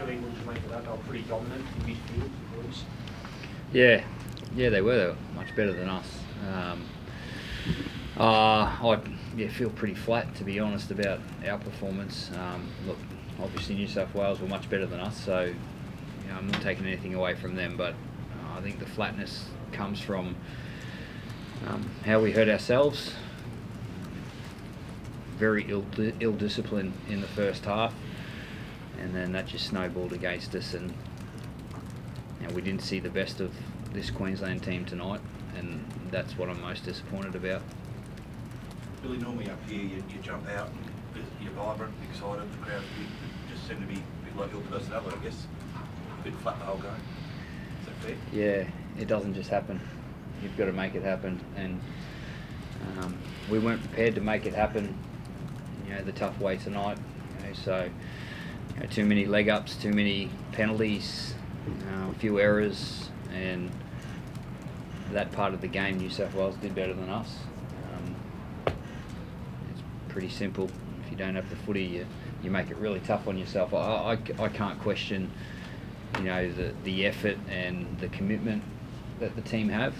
Billy, what did you make of that? They were pretty dominant in midfield, the Blues. Yeah, they were much better than us. I feel pretty flat, to be honest, about our performance. Look, obviously New South Wales were much better than us, so I'm not taking anything away from them, but I think the flatness comes from how we hurt ourselves. Very ill discipline in the first half, and then that just snowballed against us, and we didn't see the best of this Queensland team tonight, and that's what I'm most disappointed about. Billy, normally up here you jump out and you're vibrant, excited, the crowd just seem to be a bit like your personality, I guess. A bit flat the whole game. Is that fair? Yeah, it doesn't just happen. You've got to make it happen, and we weren't prepared to make it happen, the tough way tonight. So too many leg ups, too many penalties, a few errors, and that part of the game New South Wales did better than us. It's pretty simple. If you don't have the footy, you make it really tough on yourself. I can't question the effort and the commitment that the team have.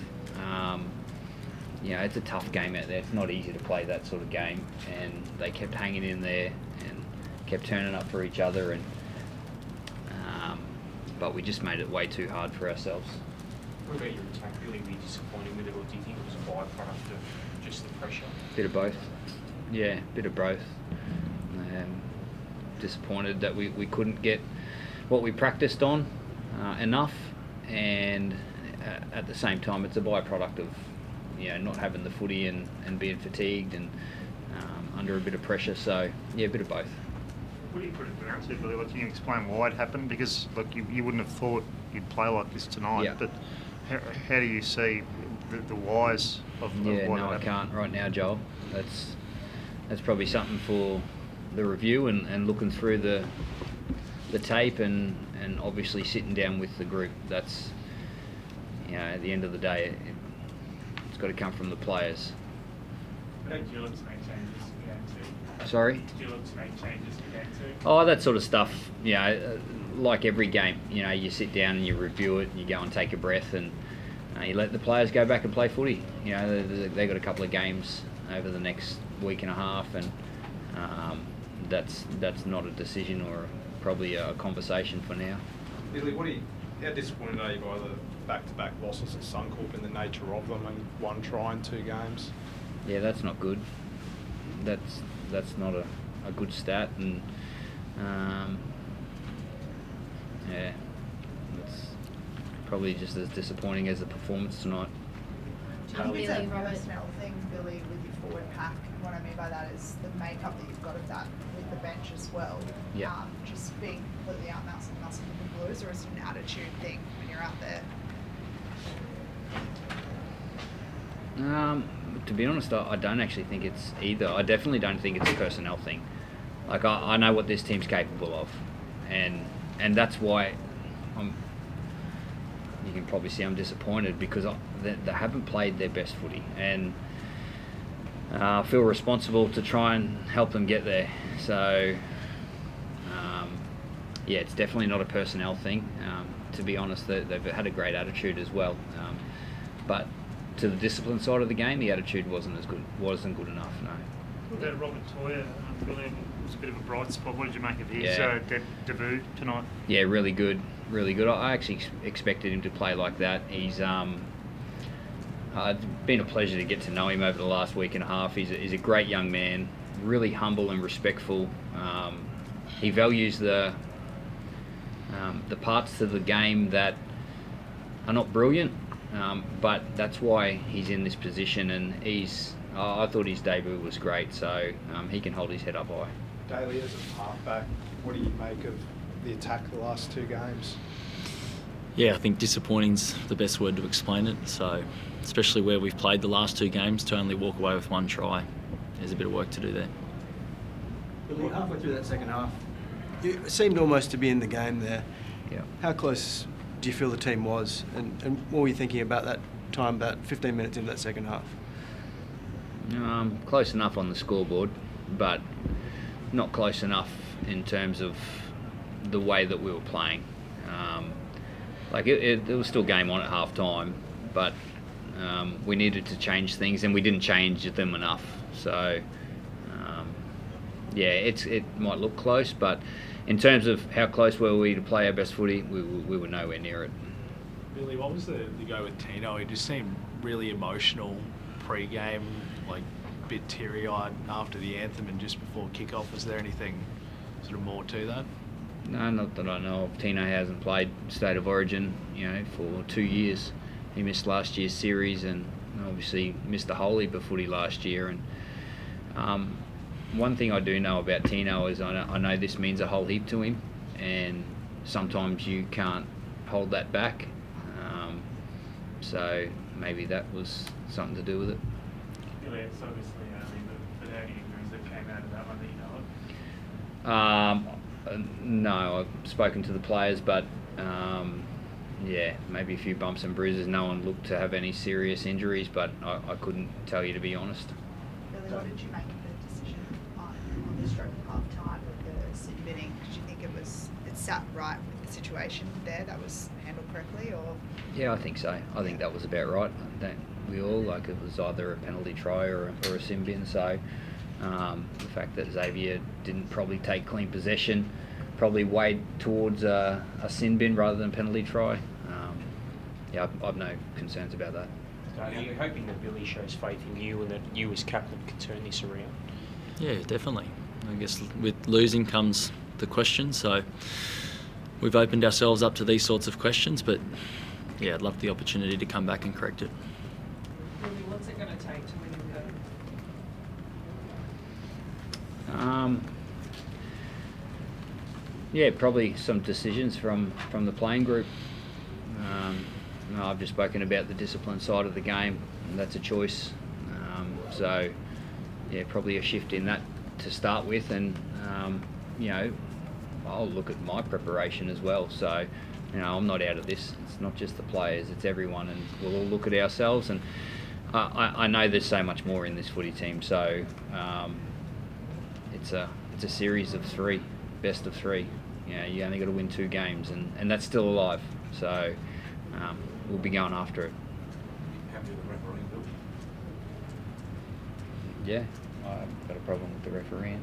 It's a tough game out there. It's not easy to play that sort of game, and they kept hanging in there and kept turning up for each other, and but we just made it way too hard for ourselves. What about your attack? Really, were you disappointed with it, or do you think it was a byproduct of just the pressure? Bit of both. Yeah, bit of both. Disappointed that we couldn't get what we practiced on enough, and at the same time it's a byproduct of not having the footy and being fatigued and under a bit of pressure. So a bit of both. What do you put it down to, Billy? Can you explain why it happened? Because you wouldn't have thought you'd play like this tonight. Yeah. But how do you see the whys of why that happened? I can't right now, Joel. That's probably something for the review and looking through the tape and obviously sitting down with the group. That's at the end of the day, it's got to come from the players. Did you look to make changes for game two? Sorry? Did you look to make changes for game two? Oh, that sort of stuff. Like every game, you sit down and you review it and you go and take a breath and you let the players go back and play footy. They've got a couple of games over the next week and a half, and that's not a decision or probably a conversation for now. Billy, how disappointed are you by the back-to-back losses at Suncorp and the nature of them, and one try in 2 games? Yeah, that's not good. That's not a good stat, and it's probably just as disappointing as the performance tonight. Do you think it's a personnel thing, Billy, with your forward pack? And what I mean by that is the makeup that you've got of that with the bench as well. Yeah. Just being completely outmuscled with the Blues, or is it an attitude thing when you're out there? To be honest, I don't actually think it's either. I definitely don't think it's a personnel thing. Like I know what this team's capable of, and that's why you can probably see I'm disappointed, because they haven't played their best footy, and I feel responsible to try and help them get there. So it's definitely not a personnel thing. To be honest, they've had a great attitude as well, but to the discipline side of the game, the attitude wasn't good enough. No. What about Robert Toyer? Billy, it was a bit of a bright spot. What did you make of his debut tonight? Yeah, really good. I actually expected him to play like that. He's it's been a pleasure to get to know him over the last week and a half. He's a great young man, really humble and respectful. He values the parts of the game that are not brilliant, but that's why he's in this position, and I thought his debut was great, so he can hold his head up high. Daly, as a halfback, what do you make of the attack the last 2 games? Yeah, I think disappointing's the best word to explain it. So, especially where we've played the last 2 games, to only walk away with 1 try, there's a bit of work to do there. Billy, halfway through that second half, you seemed almost to be in the game there. Yeah. How close do you feel the team was, and what were you thinking about that time, about 15 minutes into that second half? Close enough on the scoreboard, but not close enough in terms of the way that we were playing. Like it was still game on at half time, but we needed to change things, and we didn't change them enough. So yeah, it might look close, but in terms of how close were we to play our best footy, we were nowhere near it. Billy, what was the go with Tino? He just seemed really emotional pre-game, like a bit teary-eyed after the anthem and just before kick-off. Was there anything sort of more to that? No, not that I know of. Tino hasn't played State of Origin, for 2 years. He missed last year's series, and obviously missed the whole heap of footy last year. And one thing I do know about Tino is I know this means a whole heap to him, and sometimes you can't hold that back. So maybe that was something to do with it. Billy, it's obviously only the dirty ignorance that came out of that one that you know of. No, I've spoken to the players, but yeah, maybe a few bumps and bruises. No one looked to have any serious injuries, but I couldn't tell you, to be honest. Billy, what did you make of the decision on the stroke of half time with the sin binning? Did you think it sat right with the situation there, that was handled correctly, or? Yeah, I think so. I think that was about right. Don't we all? Like, it was either a penalty try or a sin bin. So the fact that Xavier didn't probably take clean possession probably weighed towards a sin bin rather than penalty try. Yeah, I've no concerns about that. Are you hoping that Billy shows faith in you and that you as captain can turn this around? Yeah, definitely. I guess with losing comes the question, so we've opened ourselves up to these sorts of questions, but yeah, I'd love the opportunity to come back and correct it. Billy, what's it going to take to win the Yeah, probably some decisions from the playing group. I've just spoken about the discipline side of the game, and that's a choice. So yeah, probably a shift in that to start with, and I'll look at my preparation as well. So I'm not out of this. It's not just the players, it's everyone, and we'll all look at ourselves. And I know there's so much more in this footy team. So it's a series of 3, best of 3. You only got to win 2 games, and that's still alive. So we'll be going after it. Happy with the refereeing, Bill? Yeah, I haven't got a problem with the refereeing.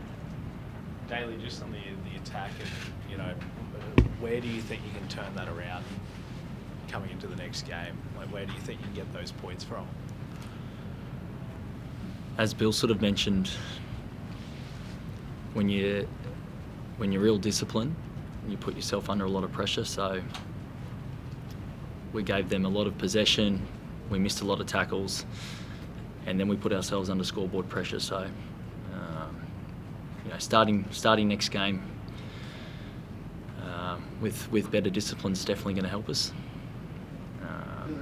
Daly, just on the attack, and where do you think you can turn that around coming into the next game? Like, where do you think you can get those points from? As Bill sort of mentioned, when you're real disciplined, you put yourself under a lot of pressure. So we gave them a lot of possession, we missed a lot of tackles, and then we put ourselves under scoreboard pressure. So starting next game with better discipline is definitely going to help us.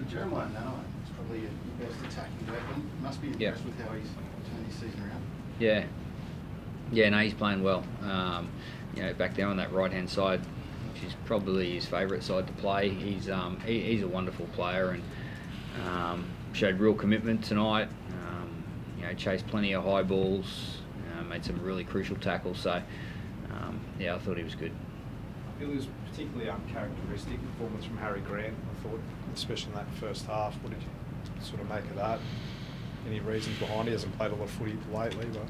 Jeremiah Noah is probably your best attacking weapon. Must be impressed with how he's turned his season around. Yeah, no, he's playing well. Back there on that right-hand side, which is probably his favourite side to play. He's a wonderful player, and showed real commitment tonight. Chased plenty of high balls, made some really crucial tackles. So I thought he was good. It was particularly uncharacteristic performance from Harry Grant, I thought, especially in that first half. What did you sort of make of that? Any reasons behind it? He hasn't played a lot of footy lately, but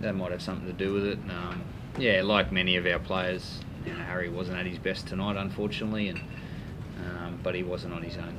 that might have something to do with it. Like many of our players, Harry wasn't at his best tonight, unfortunately, and but he wasn't on his own.